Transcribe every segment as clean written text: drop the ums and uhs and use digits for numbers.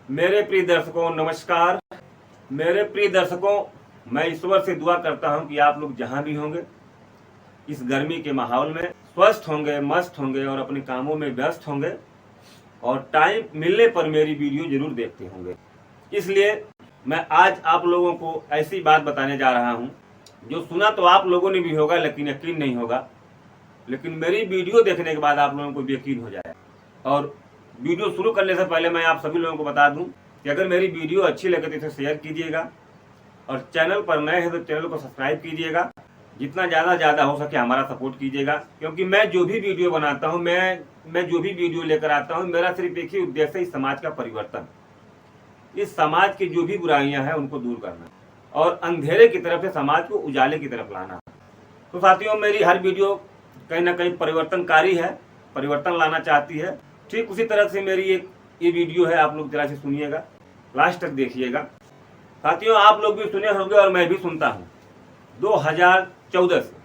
मेरे प्रिय दर्शकों नमस्कार। मेरे प्रिय दर्शकों, मैं ईश्वर से दुआ करता हूं कि आप लोग जहां भी होंगे इस गर्मी के माहौल में स्वस्थ होंगे, मस्त होंगे और अपने कामों में व्यस्त होंगे और टाइम मिलने पर मेरी वीडियो जरूर देखते होंगे। इसलिए मैं आज आप लोगों को ऐसी बात बताने जा रहा हूं जो सुना तो आप लोगों ने भी होगा लेकिन यकीन नहीं होगा, लेकिन मेरी वीडियो देखने के बाद आप लोगों को यकीन हो जाए। और वीडियो शुरू करने से पहले मैं आप सभी लोगों को बता दूं कि अगर मेरी वीडियो अच्छी लगे तो इसे शेयर कीजिएगा और चैनल पर नए हैं तो चैनल को सब्सक्राइब कीजिएगा। जितना ज़्यादा हो सके हमारा सपोर्ट कीजिएगा, क्योंकि मैं जो भी वीडियो बनाता हूं, मैं जो भी वीडियो लेकर आता हूं, मेरा सिर्फ एक ही उद्देश्य है, इस समाज का परिवर्तन, इस समाज की जो भी बुराइयां हैं उनको दूर करना और अंधेरे की तरफ से समाज को उजाले की तरफ लाना। तो साथियों, मेरी हर वीडियो कहीं ना कहीं परिवर्तनकारी है, परिवर्तन लाना चाहती है। ठीक उसी तरह से मेरी एक ये वीडियो है, आप लोग जरा से सुनिएगा, लास्ट तक देखिएगा। साथियों, आप लोग भी सुने होंगे और मैं भी सुनता हूँ 2014 से,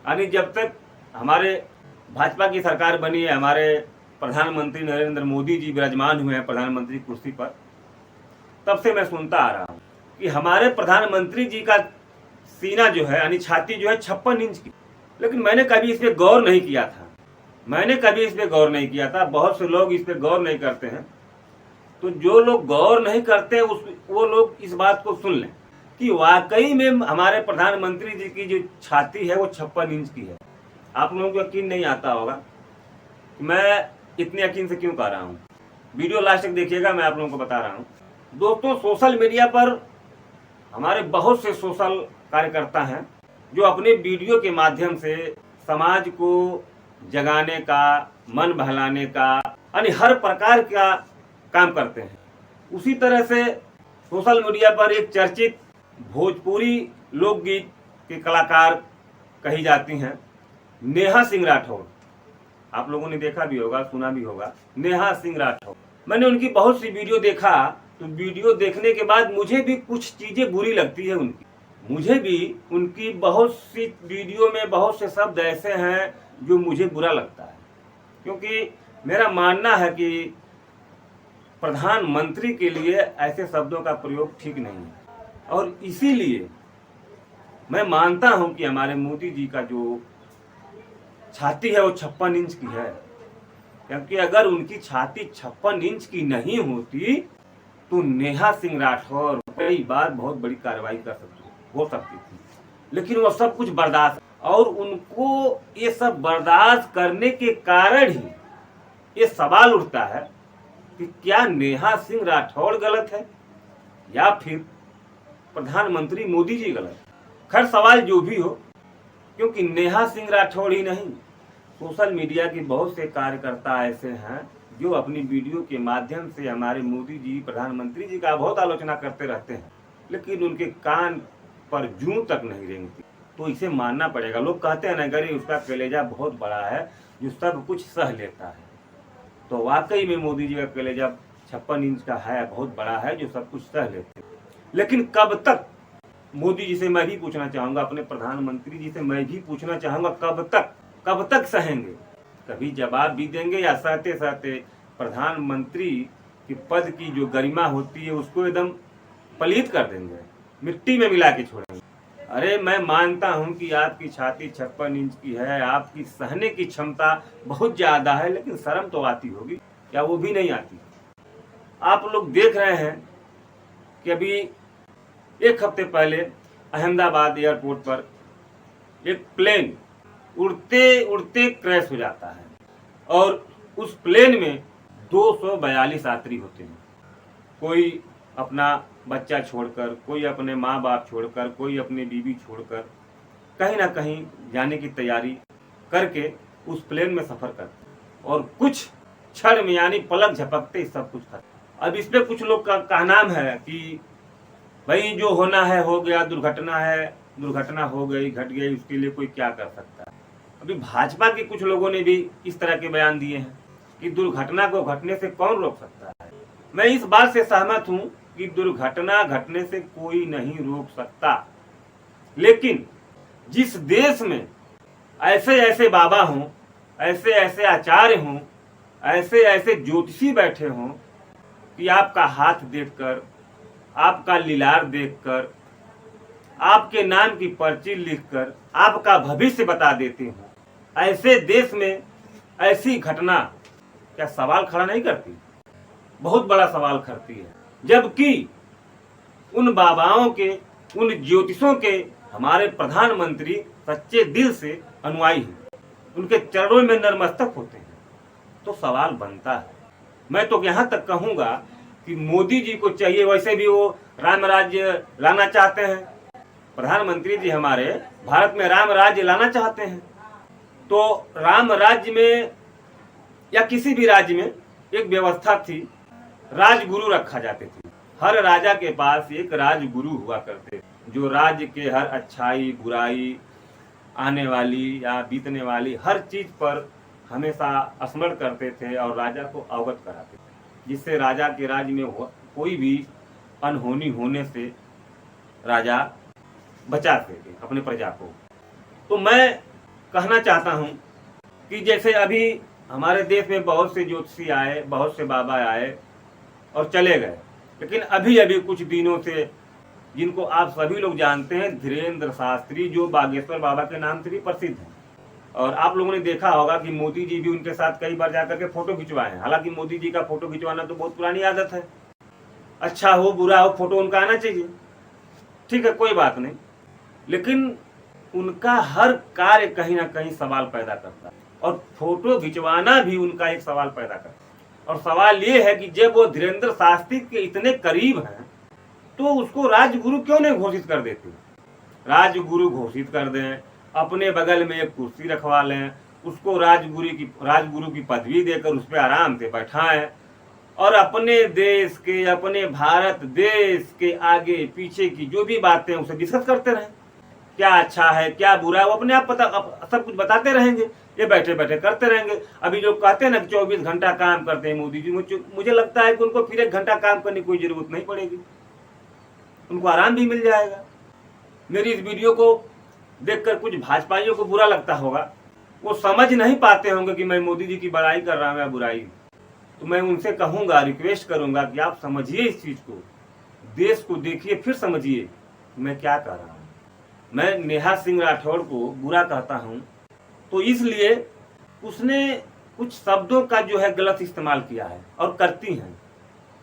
यानी जब तक हमारे भाजपा की सरकार बनी है, हमारे प्रधानमंत्री नरेंद्र मोदी जी विराजमान हुए हैं प्रधानमंत्री कुर्सी पर, तब से मैं सुनता आ रहा हूँ कि हमारे प्रधानमंत्री जी का सीना जो है यानी छाती जो है 56 इंच की। लेकिन मैंने कभी इस पर गौर नहीं किया था, बहुत से लोग इस पर गौर नहीं करते हैं। तो जो लोग गौर नहीं करते वो लोग इस बात को सुन लें कि वाकई में हमारे प्रधानमंत्री जी की जो छाती है वो 56 इंच की है। आप लोगों को यकीन नहीं आता होगा, मैं इतने यकीन से क्यों कह रहा हूँ। वीडियो लास्ट तक देखिएगा, मैं आप लोगों को बता रहा हूँ। दोस्तों, सोशल मीडिया पर हमारे बहुत से सोशल कार्यकर्ता हैं जो अपने वीडियो के माध्यम से समाज को जगाने का, मन बहलाने का, यानी हर प्रकार का काम करते हैं। उसी तरह से सोशल मीडिया पर एक चर्चित भोजपुरी लोकगीत के कलाकार कही जाती हैं नेहा सिंह राठौर। आप लोगों ने देखा भी होगा, सुना भी होगा, नेहा सिंह राठौर। मैंने उनकी बहुत सी वीडियो देखा, तो वीडियो देखने के बाद मुझे भी कुछ चीज़ें बुरी लगती है उनकी। मुझे भी उनकी बहुत सी वीडियो में बहुत से शब्द ऐसे हैं जो मुझे बुरा लगता है, क्योंकि मेरा मानना है कि प्रधानमंत्री के लिए ऐसे शब्दों का प्रयोग ठीक नहीं है। और इसीलिए मैं मानता हूं कि हमारे मोदी जी का जो छाती है वो 56 इंच की है, क्योंकि अगर उनकी छाती 56 इंच की नहीं होती तो नेहा सिंह राठौर कई बार बहुत बड़ी कार्रवाई हो सकती थी। लेकिन वो सब कुछ बर्दाश्त, और उनको ये सब बर्दाश्त करने के कारण ही ये सवाल उठता है कि क्या नेहा सिंह राठौर गलत है या फिर प्रधानमंत्री मोदी जी गलत है। खैर, सवाल जो भी हो, क्योंकि नेहा सिंह राठौर ही नहीं, सोशल मीडिया के बहुत से कार्यकर्ता ऐसे हैं जो अपनी वीडियो के माध्यम से हमारे मोदी जी, प्रधानमंत्री जी का बहुत आलोचना करते रहते हैं, लेकिन उनके कान पर जूं तक नहीं रेंगती। तो इसे मानना पड़ेगा। लोग कहते हैं ना, गरी उसका कलेजा बहुत बड़ा है जो सब कुछ सह लेता है। तो वाकई में मोदी जी का कलेजा 56 इंच का है, बहुत बड़ा है, जो सब कुछ सह लेते हैं। लेकिन कब तक, मोदी जी से मैं भी पूछना चाहूँगा, अपने प्रधानमंत्री जी से मैं भी पूछना चाहूँगा, कब तक सहेंगे? कभी जवाब भी देंगे या सहते सहते प्रधानमंत्री के पद की जो गरिमा होती है उसको एकदम पलीत कर देंगे, मिट्टी में मिला के छोड़ेंगे? अरे, मैं मानता हूं कि आपकी छाती 56 इंच की है, आपकी सहने की क्षमता बहुत ज़्यादा है, लेकिन शर्म तो आती होगी, क्या वो भी नहीं आती? आप लोग देख रहे हैं कि अभी एक हफ्ते पहले अहमदाबाद एयरपोर्ट पर एक प्लेन उड़ते उड़ते क्रैश हो जाता है और उस प्लेन में 242 यात्री होते हैं। कोई अपना बच्चा छोड़कर, कोई अपने माँ बाप छोड़कर, कोई अपनी बीवी छोड़कर कहीं ना कहीं जाने की तैयारी करके उस प्लेन में सफ़र करते, और कुछ क्षण में यानी पलक झपकते सब कुछ खत्म। अब इस पे कुछ लोग का कहना है कि भाई जो होना है हो गया, दुर्घटना है, दुर्घटना हो गई, घट गई, उसके लिए कोई क्या कर सकता है। अभी भाजपा के कुछ लोगों ने भी इस तरह के बयान दिए हैं कि दुर्घटना को घटने से कौन रोक सकता है। मैं इस बात से सहमत हूं कि दुर्घटना घटने से कोई नहीं रोक सकता, लेकिन जिस देश में ऐसे ऐसे बाबा हों, ऐसे ऐसे आचार्य हों, ऐसे ऐसे ज्योतिषी बैठे हों कि आपका हाथ देखकर, आपका लीलार देखकर, आपके नाम की पर्ची लिखकर आपका भविष्य बता देती हूँ। ऐसे देश में ऐसी घटना क्या सवाल खड़ा नहीं करती? बहुत बड़ा सवाल करती है। जबकि उन बाबाओं के, उन ज्योतिषों के हमारे प्रधानमंत्री सच्चे दिल से अनुयायी हैं, उनके चरणों में नतमस्तक होते हैं। तो सवाल बनता है। मैं तो यहाँ तक कहूँगा कि मोदी जी को चाहिए, वैसे भी वो राम राज्य लाना चाहते हैं, प्रधानमंत्री जी हमारे भारत में राम राज्य लाना चाहते हैं। तो राम राज्य में या किसी भी राज्य में एक व्यवस्था थी, राजगुरु रखा जाते थे। हर राजा के पास एक राजगुरु हुआ करते, जो राज्य के हर अच्छाई बुराई, आने वाली या बीतने वाली हर चीज पर हमेशा स्मरण करते थे और राजा को अवगत कराते थे, जिससे राजा के राज्य में कोई भी अनहोनी होने से राजा बचा सके अपने प्रजा को। तो मैं कहना चाहता हूँ कि जैसे अभी हमारे देश में बहुत से ज्योतिषी आए, बहुत से बाबा आए और चले गए, लेकिन अभी अभी कुछ दिनों से जिनको आप सभी लोग जानते हैं, धीरेन्द्र शास्त्री, जो बागेश्वर बाबा के नाम से भी प्रसिद्ध हैं, और आप लोगों ने देखा होगा कि मोदी जी भी उनके साथ कई बार जाकर के फोटो खिंचवाए हैं। हालांकि मोदी जी का फोटो खिंचवाना तो बहुत पुरानी आदत है, अच्छा हो बुरा हो फोटो उनका आना चाहिए, ठीक है, कोई बात नहीं, लेकिन उनका हर कार्य कहीं ना कहीं सवाल पैदा करता है, और फोटो खिंचवाना भी उनका एक सवाल पैदा करता है। और सवाल ये है कि जब वो धीरेन्द्र शास्त्री के इतने करीब हैं, तो उसको राजगुरु क्यों नहीं घोषित कर देते? राजगुरु घोषित कर दें, अपने बगल में एक कुर्सी रखवा लें, उसको राजगुरु की पदवी देकर उस पर आराम से बैठाएं, और अपने देश के, अपने भारत देश के आगे पीछे की जो भी बातें उसे डिस्कस करते रहें। क्या अच्छा है क्या बुरा है वो अपने आप पता सब कुछ बताते रहेंगे, ये बैठे बैठे करते रहेंगे। अभी जो कहते हैं ना 24 घंटा काम करते हैं मोदी जी, मुझे लगता है कि उनको फिर 1 घंटा काम करने की कोई जरूरत नहीं पड़ेगी, उनको आराम भी मिल जाएगा। मेरी इस वीडियो को देखकर कुछ भाजपाइयों को बुरा लगता होगा, वो समझ नहीं पाते होंगे कि मैं मोदी जी की बड़ाई कर रहा हूँ या बुराई। तो मैं उनसे कहूँगा, रिक्वेस्ट करूँगा कि आप समझिए इस चीज़ को, देश को देखिए, फिर समझिए मैं क्या कर रहा हूँ। मैं नेहा सिंह राठौड़ को बुरा कहता हूँ तो इसलिए उसने कुछ शब्दों का जो है गलत इस्तेमाल किया है, और करती हैं।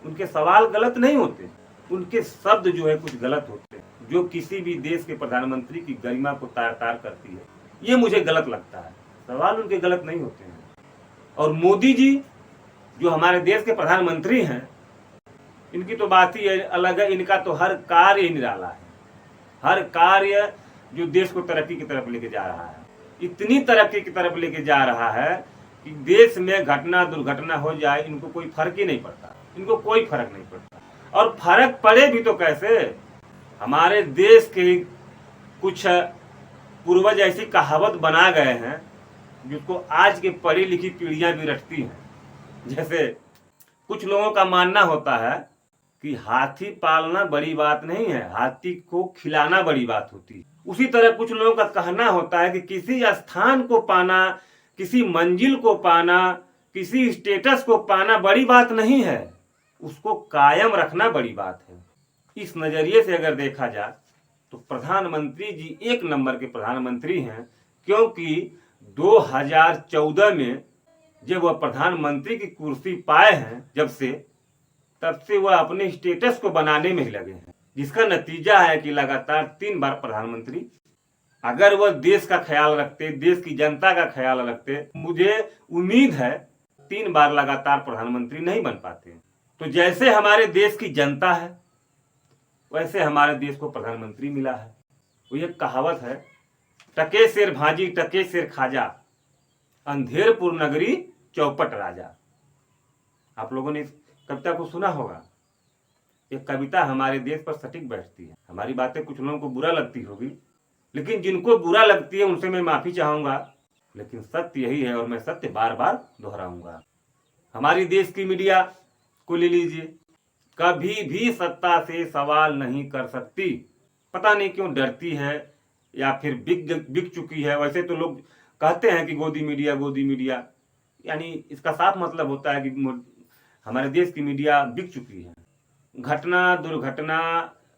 उनके सवाल गलत नहीं होते, उनके शब्द जो है कुछ गलत होते हैं, जो किसी भी देश के प्रधानमंत्री की गरिमा को तार तार करती है। ये मुझे गलत लगता है, सवाल उनके गलत नहीं होते हैं। और मोदी जी जो हमारे देश के प्रधानमंत्री हैं, इनकी तो बात ही अलग है, इनका तो हर कार्य ही निराला है, हर कार्य जो देश को तरक्की की तरफ लेके जा रहा है, इतनी तरक्की की तरफ लेके जा रहा है कि देश में घटना दुर्घटना हो जाए इनको कोई फर्क ही नहीं पड़ता, इनको कोई फर्क नहीं पड़ता। और फर्क पड़े भी तो कैसे? हमारे देश के कुछ पूर्वज ऐसी कहावत बना गए हैं जिसको आज के पढ़ी लिखी पीढ़ियां भी रटती हैं। जैसे कुछ लोगों का मानना होता है कि हाथी पालना बड़ी बात नहीं है, हाथी को खिलाना बड़ी बात होती है। उसी तरह कुछ लोगों का कहना होता है कि किसी स्थान को पाना, किसी मंजिल को पाना, किसी स्टेटस को पाना बड़ी बात नहीं है, उसको कायम रखना बड़ी बात है। इस नजरिए से अगर देखा जाए तो प्रधानमंत्री जी 1 नंबर के प्रधानमंत्री हैं, क्योंकि 2014 में जब वह प्रधानमंत्री की कुर्सी पाए हैं, तब से वह अपने स्टेटस को बनाने में ही लगे हैं, जिसका नतीजा है कि लगातार 3 बार प्रधानमंत्री। अगर वह देश का ख्याल रखते, देश की जनता का ख्याल रखते, मुझे उम्मीद है 3 बार लगातार प्रधानमंत्री नहीं बन पाते। तो जैसे हमारे देश की जनता है, वैसे हमारे देश को प्रधानमंत्री मिला है। वो एक कहावत है, टके सिर भाजी टके सिर खाजा, अंधेरपुर नगरी चौपट राजा। आप लोगों ने कविता को सुना होगा। एक कविता हमारे देश पर सटीक बैठती है। हमारी बातें कुछ लोगों को बुरा लगती होगी, लेकिन जिनको बुरा लगती है उनसे मैं माफी चाहूंगा, लेकिन सत्य यही है और मैं सत्य बार बार दोहराऊंगा। हमारी देश की मीडिया को ले लीजिए, कभी भी सत्ता से सवाल नहीं कर सकती। पता नहीं क्यों डरती है, या फिर बिक चुकी है। वैसे तो लोग कहते हैं कि गोदी मीडिया, यानी इसका साफ मतलब होता है कि हमारे देश की मीडिया बिक चुकी है। घटना, दुर्घटना,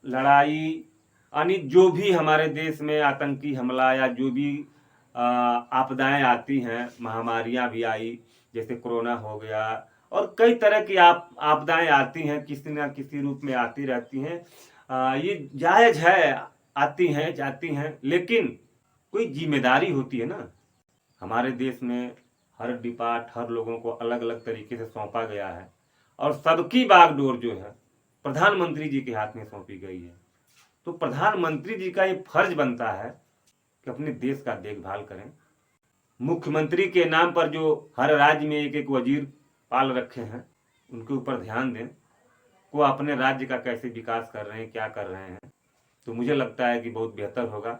लड़ाई, यानी जो भी हमारे देश में आतंकी हमला या जो भी आपदाएं आती हैं, महामारियां भी आई, जैसे कोरोना हो गया, और कई तरह की आपदाएं आती हैं, किसी न किसी रूप में आती रहती हैं। ये जायज है, आती हैं जाती हैं, लेकिन कोई जिम्मेदारी होती है ना। हमारे देश में हर लोगों को अलग अलग तरीके से सौंपा गया है, और सबकी बागडोर जो है प्रधानमंत्री जी के हाथ में सौंपी गई है। तो प्रधानमंत्री जी का ये फर्ज बनता है कि अपने देश का देखभाल करें। मुख्यमंत्री के नाम पर जो हर राज्य में एक एक वजीर पाल रखे हैं, उनके ऊपर ध्यान दें, वो अपने राज्य का कैसे विकास कर रहे हैं, क्या कर रहे हैं। तो मुझे लगता है कि बहुत बेहतर होगा।